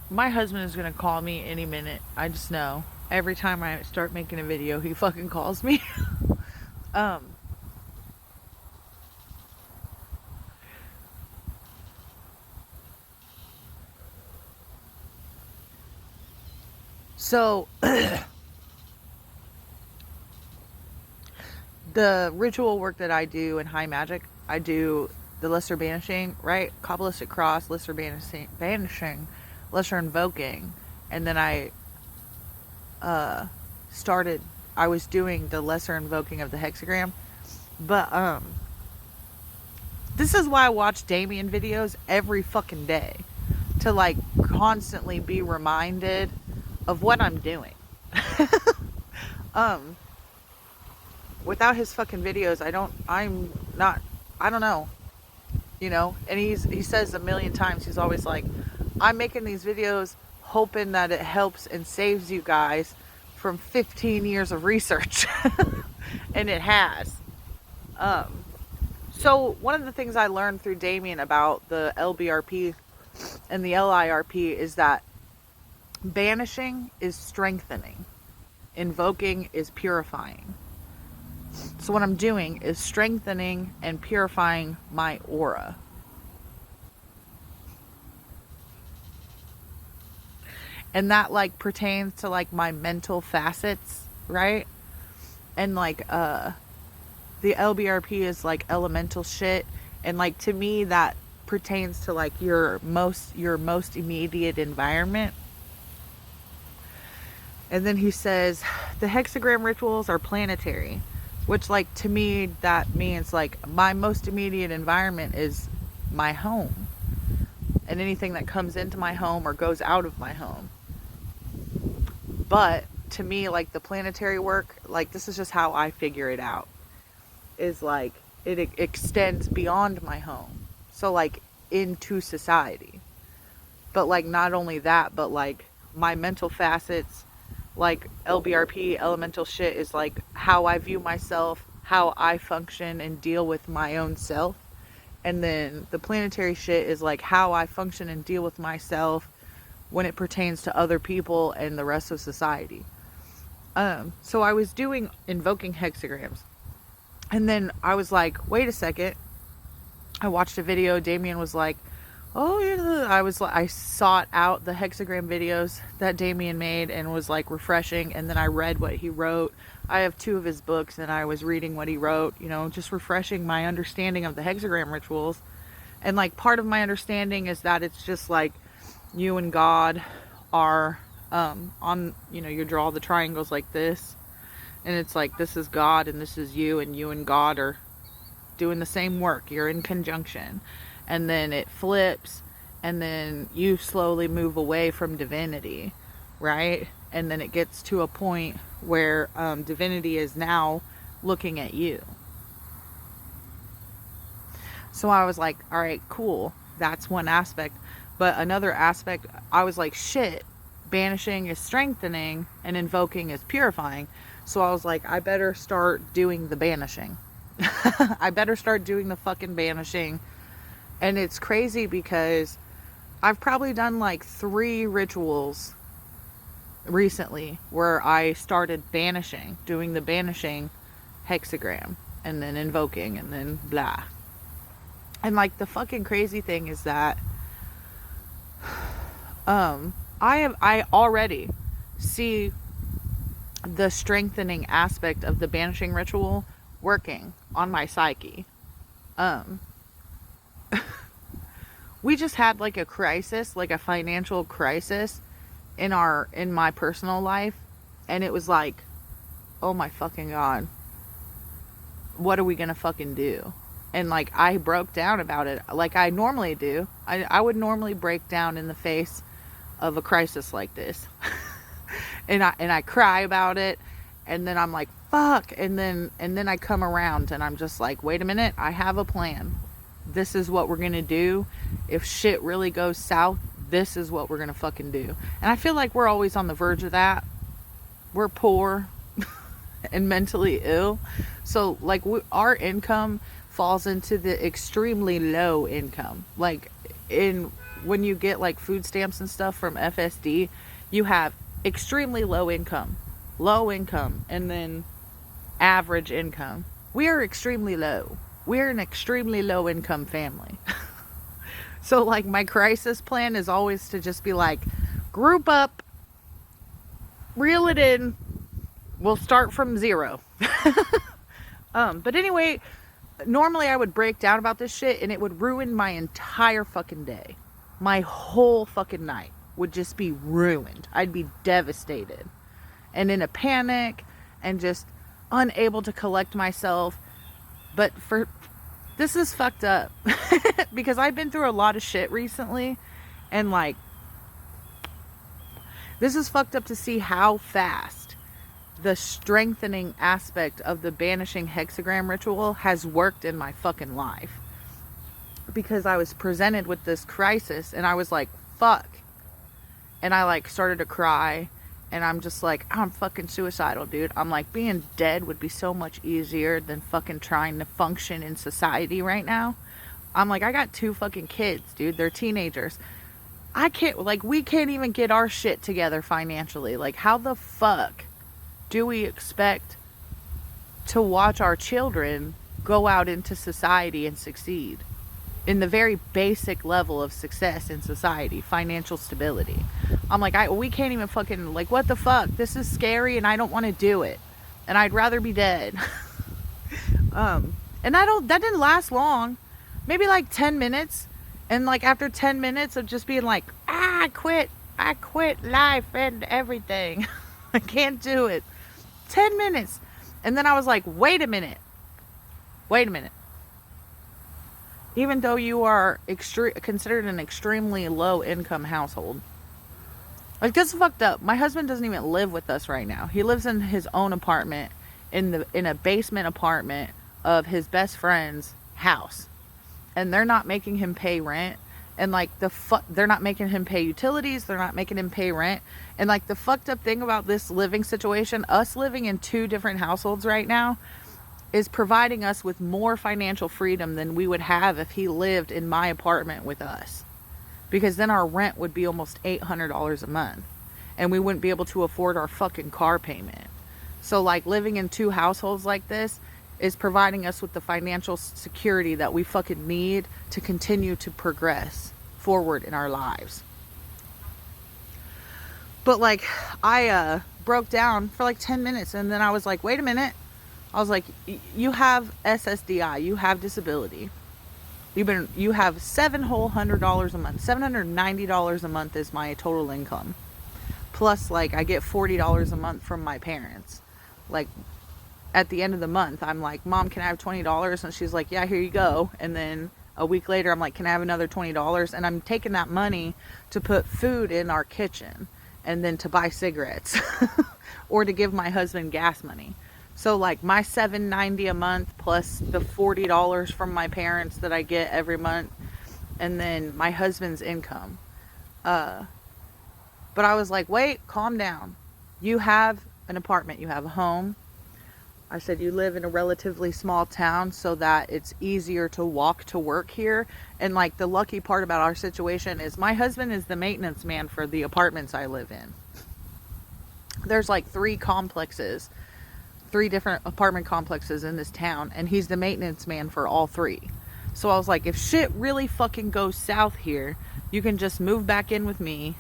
My husband is gonna call me any minute. I just know. Every time I start making a video, he fucking calls me. um, so the ritual work that I do in high magic, I do the lesser banishing, right? Kabbalistic cross, lesser banishing, lesser invoking, and then started. I was doing the lesser invoking of the hexagram, but this is why I watch Damien videos every fucking day, to like constantly be reminded of what I'm doing. um Without his fucking videos, I don't know, and he says a million times, he's always like, I'm making these videos hoping that it helps and saves you guys from 15 years of research. And it has. So one of the things I learned through Damien about the LBRP and the LIRP is that banishing is strengthening, invoking is purifying. So what I'm doing is strengthening and purifying my aura. And that like pertains to like my mental facets, right? And like the LBRP is like elemental shit, and like to me that pertains to like your most immediate environment. And then he says the hexagram rituals are planetary, which like to me that means like my most immediate environment is my home and anything that comes into my home or goes out of my home. But to me, like the planetary work, like this is just how I figure it out, is like it extends beyond my home, so like into society. But like not only that, but like my mental facets, like LBRP elemental shit is like how I view myself, how I function and deal with my own self. And then the planetary shit is like how I function and deal with myself when it pertains to other people and the rest of society. So I was doing invoking hexagrams, and then I was like, wait a second. I watched a video. Damien was like, oh yeah. I sought out the hexagram videos that Damien made and was like refreshing. And then I read what he wrote. I have 2 of his books and I was reading what he wrote, just refreshing my understanding of the hexagram rituals. And like part of my understanding is that it's just like you and God are on, you draw the triangles like this, and it's like this is God and this is you, and you and God are doing the same work. You're in conjunction, and then it flips, and then you slowly move away from divinity, right? And then it gets to a point where divinity is now looking at you. So I was like, all right, cool, that's one aspect. But another aspect, I was like, shit, banishing is strengthening and invoking is purifying. So I was like, I better start doing the banishing. I better start doing the fucking banishing. And it's crazy because I've probably done like 3 rituals recently where I started banishing, doing the banishing hexagram, and then invoking, and then blah. And like the fucking crazy thing is that I already see the strengthening aspect of the banishing ritual working on my psyche. We just had like a crisis, like a financial crisis in my personal life, and it was like, oh my fucking God, what are we gonna fucking do? And like I broke down about it like I normally do. I would normally break down in the face of a crisis like this. and I cry about it, and then I'm like, fuck, and then I come around and I'm just like, wait a minute, I have a plan. This is what we're gonna do. If shit really goes south, this is what we're gonna fucking do. And I feel like we're always on the verge of that. We're poor and mentally ill, so like our income falls into the extremely low income. Like when you get like food stamps and stuff from FSD, you have extremely low income, and then average income. We are extremely low. We're an extremely low income family. So like my crisis plan is always to just be like, group up, reel it in, we'll start from zero. But anyway, normally I would break down about this shit and it would ruin my entire fucking day. My whole fucking night would just be ruined. I'd be devastated and in a panic and just unable to collect myself. But this is fucked up because I've been through a lot of shit recently, and like, this is fucked up to see how fast the strengthening aspect of the banishing hexagram ritual has worked in my fucking life. Because I was presented with this crisis and I was like, fuck. And I like started to cry, and I'm just like, I'm fucking suicidal, dude. I'm like, being dead would be so much easier than fucking trying to function in society right now. I'm like, I got 2 fucking kids, dude. They're teenagers. We can't even get our shit together financially. Like, how the fuck do we expect to watch our children go out into society and succeed in the very basic level of success in society, financial stability? I'm like, we can't even fucking, like, what the fuck? This is scary and I don't want to do it. And I'd rather be dead. And that didn't last long. Maybe like 10 minutes. And like after 10 minutes of just being like, I quit life and everything. I can't do it. 10 minutes. And then I was like, wait a minute. Even though you are considered an extremely low income household. Like, this is fucked up. My husband doesn't even live with us right now. He lives in his own apartment in a basement apartment of his best friend's house. And they're not making him pay rent. And like they're not making him pay utilities. They're not making him pay rent. And like the fucked up thing about this living situation, us living in 2 different households right now, is providing us with more financial freedom than we would have if he lived in my apartment with us. Because then our rent would be almost $800 a month. And we wouldn't be able to afford our fucking car payment. So like living in 2 households like this is providing us with the financial security that we fucking need to continue to progress forward in our lives. But like, I broke down for like 10 minutes and then I was like, wait a minute. I was like, you have SSDI, you have disability. You have $700 a month. $790 a month is my total income. Plus, like, I get $40 a month from my parents. Like, at the end of the month, I'm like, Mom, can I have $20? And she's like, yeah, here you go. And then a week later, I'm like, can I have another $20? And I'm taking that money to put food in our kitchen and then to buy cigarettes or to give my husband gas money. So like my $790 a month plus the $40 from my parents that I get every month, and then my husband's income. But I was like, wait, calm down. You have an apartment, you have a home. I said you live in a relatively small town so that it's easier to walk to work here. And like the lucky part about our situation is my husband is the maintenance man for the apartments I live in. There's like 3 different apartment complexes in this town, and he's the maintenance man for all 3. So I was like, if shit really fucking goes south here, you can just move back in with me.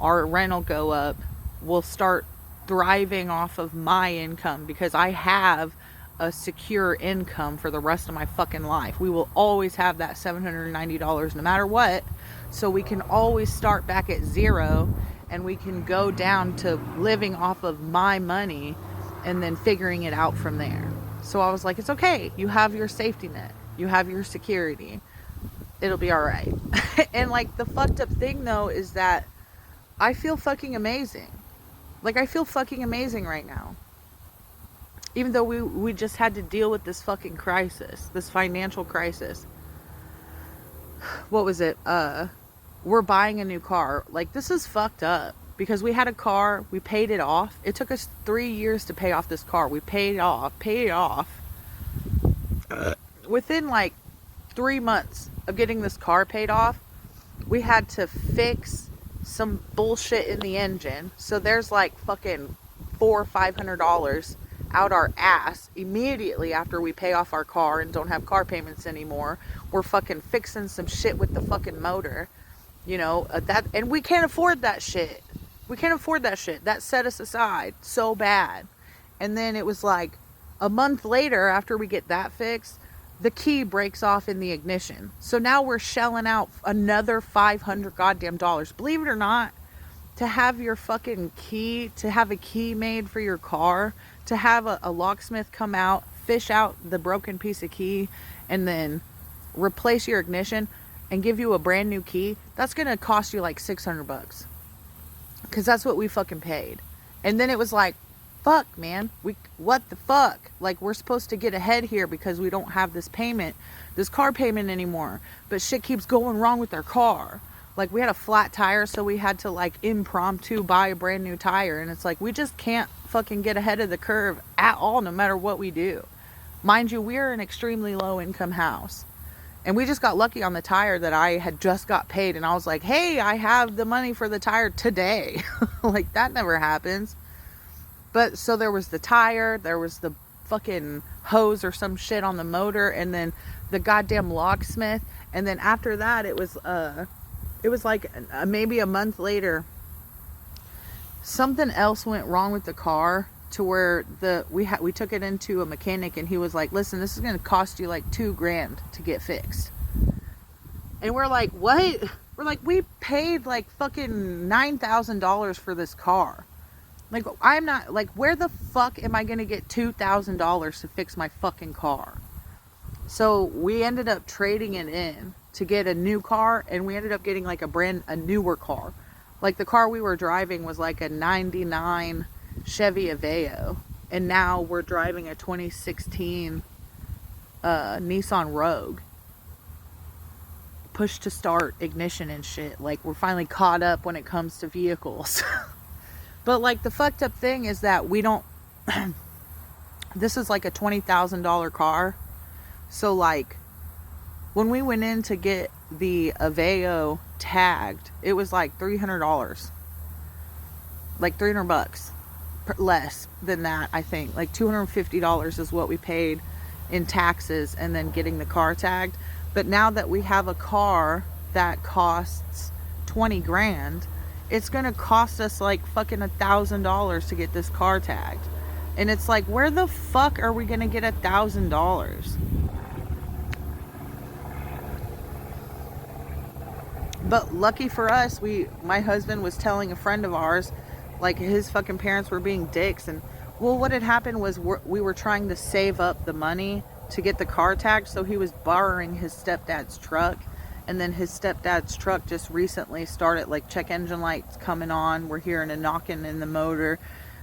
Our rent will go up. We'll start thriving off of my income because I have a secure income for the rest of my fucking life. We will always have that $790 no matter what. So we can always start back at 0 and we can go down to living off of my money and then figuring it out from there. So I was like, it's okay. You have your safety net. You have your security. It'll be all right. And like the fucked up thing though is that I feel fucking amazing. Like I feel fucking amazing right now. Even though we just had to deal with this fucking crisis, this financial crisis. What was it? We're buying a new car. Like this is fucked up. Because we had a car, we paid it off. It took us 3 years to pay off this car. We paid it off. Within like 3 months of getting this car paid off, we had to fix some bullshit in the engine. So there's like fucking $400-500 out our ass immediately after we pay off our car and don't have car payments anymore. We're fucking fixing some shit with the fucking motor, you know, and we can't afford that shit. We can't afford that shit. That set us aside so bad. And then it was like a month later, after we get that fixed, the key breaks off in the ignition. So now we're shelling out another $500 goddamn dollars. Believe it or not, to have your fucking key, to have a key made for your car, to have a locksmith come out, fish out the broken piece of key, and then replace your ignition and give you a brand new key, that's gonna cost you like $600. Because that's what we fucking paid. And then it was like, fuck, man, what the fuck? Like, we're supposed to get ahead here because we don't have this car payment anymore. But shit keeps going wrong with our car. Like, we had a flat tire, so we had to like impromptu buy a brand new tire. And it's like, we just can't fucking get ahead of the curve at all, no matter what we do. Mind you, we're an extremely low income house. And we just got lucky on the tire that I had just got paid. And I was like, hey, I have the money for the tire today. Like, that never happens. But so there was the tire, there was the fucking hose or some shit on the motor, and then the goddamn locksmith. And then after that, it was like maybe a month later, something else went wrong with the car to where we took it into a mechanic, and he was like, listen, this is going to cost you like $2,000 to get fixed. And we're like, what? We're like, we paid like fucking $9,000 for this car. Like, I'm not, like, where the fuck am I going to get $2,000 to fix my fucking car? So we ended up trading it in to get a new car, and we ended up getting like a newer car. Like, the car we were driving was like a 99 Chevy Aveo, and now we're driving a 2016 Nissan Rogue. Push to start, ignition and shit. Like, we're finally caught up when it comes to vehicles. But like, the fucked up thing is that we don't this is like a $20,000 car. So like, when we went in to get the Aveo tagged, it was like $300. Like $300 less than that, I think. Like $250 is what we paid in taxes and then getting the car tagged. But now that we have a car that costs $20,000, it's gonna cost us like fucking $1,000 to get this car tagged. And it's like, where the fuck are we gonna get $1,000? But lucky for us, my husband was telling a friend of ours, like, his fucking parents were being dicks. And well, what had happened was we were trying to save up the money to get the car tagged, so he was borrowing his stepdad's truck. And then his stepdad's truck just recently started, like, check engine lights coming on. We're hearing a knocking in the motor.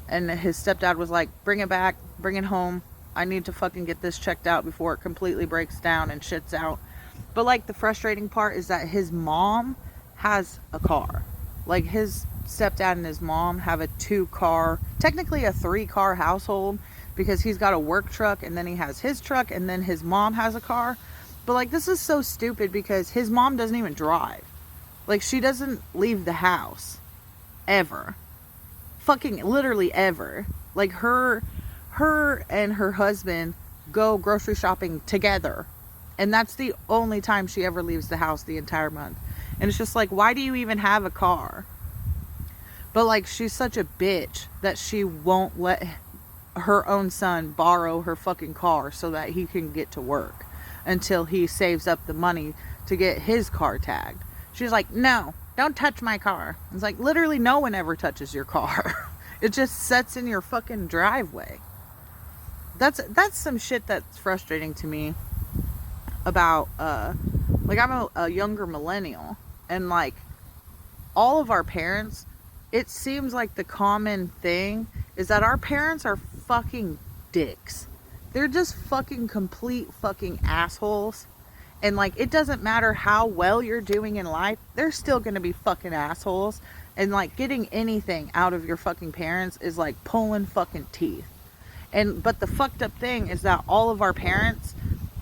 And his stepdad was like, bring it back, bring it home. I need to fucking get this checked out before it completely breaks down and shits out. But like, the frustrating part is that his mom has a car. Like, his stepdad and his mom have a 2-car, technically a 3-car household, because he's got a work truck, and then he has his truck, and then his mom has a car. But like, this is so stupid because his mom doesn't even drive. Like, she doesn't leave the house ever. Fucking literally ever. Like, her and her husband go grocery shopping together, and that's the only time she ever leaves the house the entire month. And it's just like, why do you even have a car? But like, she's such a bitch that she won't let her own son borrow her fucking car so that he can get to work until he saves up the money to get his car tagged. She's like, no, don't touch my car. It's like, literally no one ever touches your car. It just sits in your fucking driveway. That's some shit that's frustrating to me about, like, I'm a younger millennial, and like, all of our parents, it seems like the common thing is that our parents are fucking dicks. They're just fucking complete fucking assholes. And like, it doesn't matter how well you're doing in life, they're still gonna be fucking assholes. And like, getting anything out of your fucking parents is like pulling fucking teeth. But the fucked up thing is that all of our parents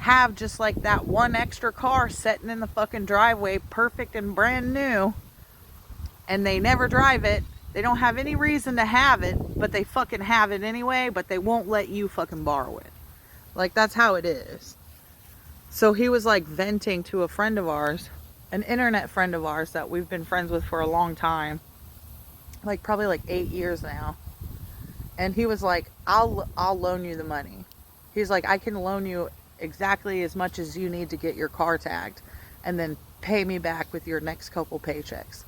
have just like that one extra car sitting in the fucking driveway, perfect and brand new, and they never drive it. They don't have any reason to have it, but they fucking have it anyway, but they won't let you fucking borrow it. Like, that's how it is. So he was like venting to a friend of ours, an internet friend of ours that we've been friends with for a long time, like probably like 8 years now. And he was like, I'll loan you the money. He's like, I can loan you exactly as much as you need to get your car tagged, and then pay me back with your next couple paychecks.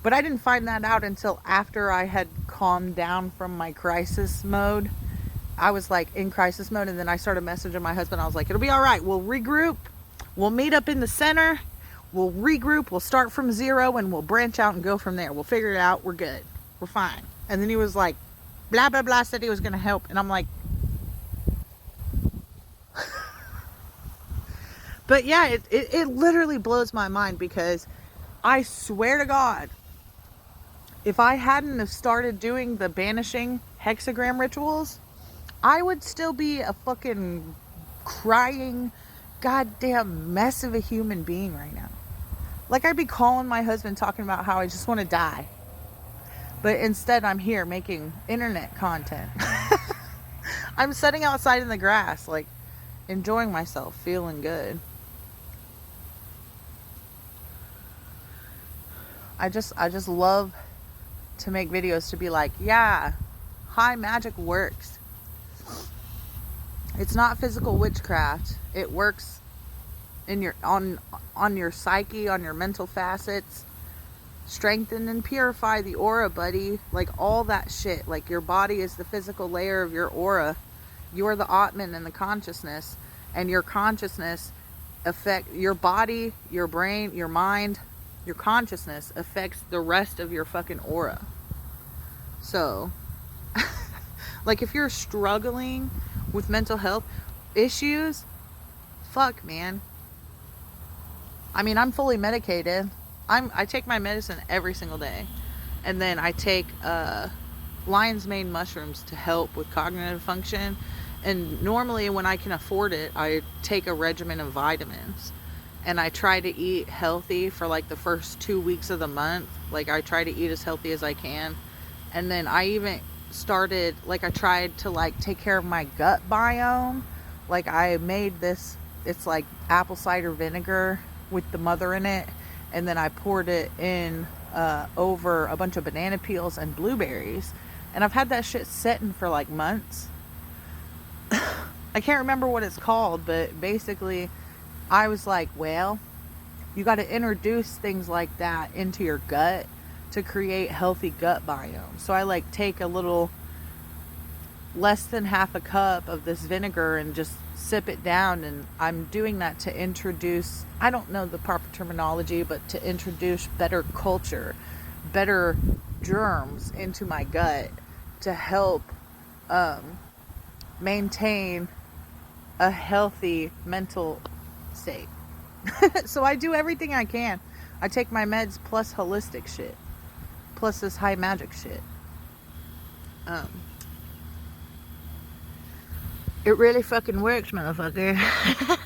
But I didn't find that out until after I had calmed down from my crisis mode. I was like in crisis mode, and then I started messaging my husband. I was like, it'll be all right. We'll regroup. We'll meet up in the center. We'll regroup. We'll start from zero, and we'll branch out and go from there. We'll figure it out. We're good. We're fine. And then he was like, blah, blah, blah, said he was going to help. And I'm like, but yeah, it literally blows my mind, because I swear to God, if I hadn't have started doing the banishing hexagram rituals, I would still be a fucking crying goddamn mess of a human being right now. Like, I'd be calling my husband talking about how I just want to die. But instead, I'm here making internet content. I'm sitting outside in the grass, like, enjoying myself, feeling good. I just love to make videos to be like, yeah, high magic works. It's not physical witchcraft. It works in your on your psyche, on your mental facets. Strengthen and purify the aura, buddy. Like, all that shit. Like, your body is the physical layer of your aura. You're the Atman and the consciousness, and your consciousness affect your body, your brain, your mind. Your consciousness affects the rest of your fucking aura. So, like, if you're struggling with mental health issues, fuck, man. I mean, I'm fully medicated. I take my medicine every single day. And then I take lion's mane mushrooms to help with cognitive function. And normally when I can afford it, I take a regimen of vitamins. And I try to eat healthy for like the first 2 weeks of the month. Like, I try to eat as healthy as I can. And then I even started, like, I tried to like take care of my gut biome. Like, I made this, it's like apple cider vinegar with the mother in it. And then I poured it in over a bunch of banana peels and blueberries. And I've had that shit sitting for like months. I can't remember what it's called, but basically I was like, well, you got to introduce things like that into your gut to create healthy gut biome. So I like take a little less than half a cup of this vinegar and just sip it down. And I'm doing that to introduce, I don't know the proper terminology, but to introduce better culture, better germs into my gut to help maintain a healthy mental state. So I do everything I can. I take my meds plus holistic shit, plus this high magic shit. It really fucking works, motherfucker.